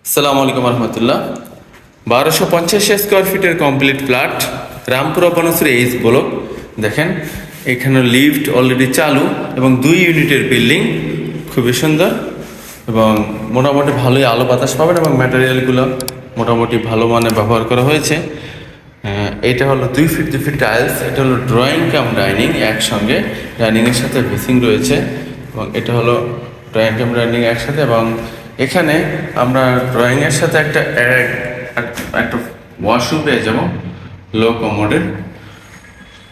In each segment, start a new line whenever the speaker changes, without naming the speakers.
আসসালামু আলাইকুম রহমতুল্লাহ। 1250 স্কোয়ার ফিটের complete flat, Rampura Banasree H block. দেখেন এখানে লিফট অলরেডি চালু এবং 2 ইউনিটের বিল্ডিং, খুবই সুন্দর এবং মোটামুটি ভালোই আলো বাতাস পাবেন এবং ম্যাটেরিয়ালগুলো মোটামুটি ভালো মানে ব্যবহার করা হয়েছে। এটা হলো 2 ফিট 2 ফিট টাইলস। এটা হলো ড্রয়িং কাম ডাইনিং একসঙ্গে, ডাইনিংয়ের সাথে বেসিং রয়েছে এবং এটা হলো ড্রয়িং কাম ডাইনিং একসাথে। এবং এখানে আমরা ড্রয়িংয়ের সাথে একটা ওয়াশরুম পেয়ে যাবো, লো কমোডের,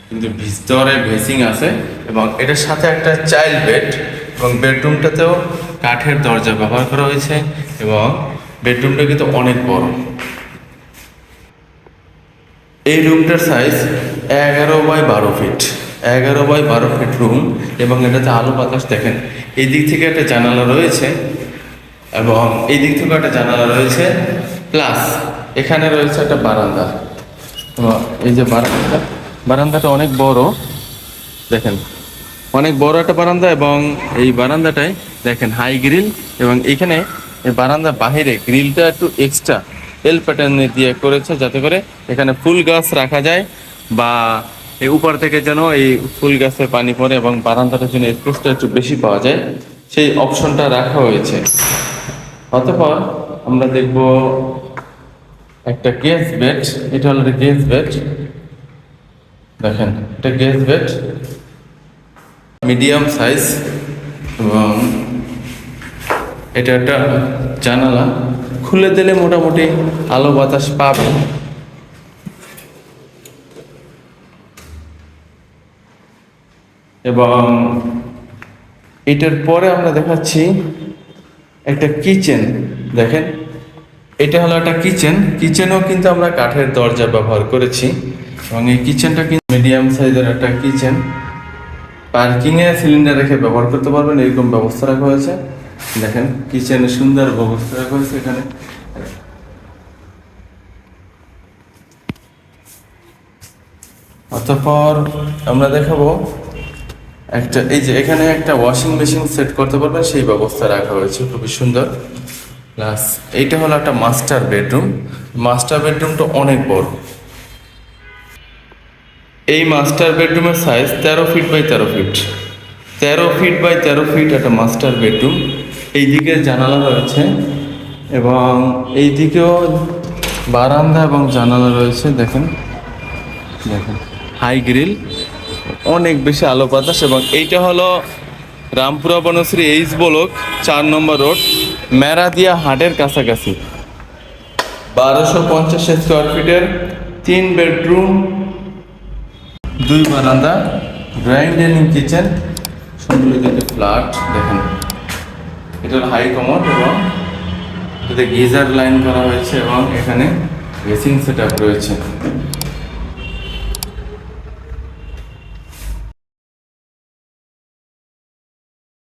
কিন্তু ভিতরে বেসিং আছে এবং এটার সাথে একটা চাইল্ড বেড এবং বেডরুমটাতেও কাঠের দরজা ব্যবহার করা হয়েছে এবং বেডরুমটা কিন্তু অনেক বড়। এই রুমটার size 11 by 12 feet, 11 by 12 feet room এবং এটাতে আলো বাতাস দেখেন। এই দিক থেকে একটা জানালা রয়েছে এবং এই দিক থেকে একটা জানালা রয়েছে, প্লাস এখানে রয়েছে একটা বারান্দা। এই যে বারান্দাটা অনেক বড়, দেখেন অনেক বড় একটা বারান্দা এবং এই বারান্দাটায় দেখেন হাই গ্রিল এবং এখানে এই বারান্দার বাহিরে গ্রিলটা একটু এক্সট্রা এল প্যাটার্নে দিয়ে করেছে, যাতে করে এখানে ফুল গাছ রাখা যায় বা এই উপর থেকে যেন এই ফুল গাছে পানি পড়ে এবং বারান্দাটার জন্য স্পেসটা একটু বেশি পাওয়া যায়, সেই অপশনটা রাখা হয়েছে। অতঃপর আমরা দেখব একটা গেস্ট বেড। এটা হলো গেস্ট বেড, দেখেন এটা গেস্ট বেড মিডিয়াম সাইজ এবং এটা একটা জানালা, খুলে দিলে মোটামুটি আলো বাতাস পাবে। এবং এটার পরে আমরা দেখাচ্ছি একটা কিচেন। দেখেন এটা হলো একটা কিচেন, কিচেনও কিন্তু আমরা কাঠের দরজা ব্যবহার করেছি এবং এই কিচেনটা কিন্তু মিডিয়াম সাইজের একটা কিচেন। পার্কিংয়ে সিলিন্ডার রেখে ব্যবহার করতে পারবেন, এরকম ব্যবস্থা রাখা হয়েছে। দেখেন কিচেনে সুন্দর ব্যবস্থা রাখা হয়েছে এখানে। অতঃপর আমরা দেখাবো একটা, এই যে এখানে একটা ওয়াশিং মেশিন সেট করতে পারবেন, সেই ব্যবস্থা রাখা হয়েছে, খুবই সুন্দর। প্লাস এইটা হলো একটা মাস্টার বেডরুম। মাস্টার বেডরুমটা অনেক বড়। এই মাস্টার বেডরুমের size 13 feet by 13 feet, 13 feet by 13 feet একটা মাস্টার বেডরুম। এই দিকে জানালা রয়েছে এবং এই দিকেও বারান্দা এবং জানালা রয়েছে। দেখেন দেখেন হাই গ্রিল, অনেক বেশি আলো বাতাস। এবং এইটা হলো রামপুরা বনশ্রী এইচ ব্লক 4 নম্বর রোড, মেরাদিয়া হাটের কাছাকাছি। 1250 স্কোয়ার ফিটের 3 বেডরুম 2 বারান্দা, ড্রয়িং ডাইনিং কিচেন, সুন্দর একটা ফ্ল্যাট। দেখেন এটা হলো হাই কমোড এবং এটাতে গিজার লাইন করা হয়েছে এবং এখানে বেসিং সেট আপ রয়েছে।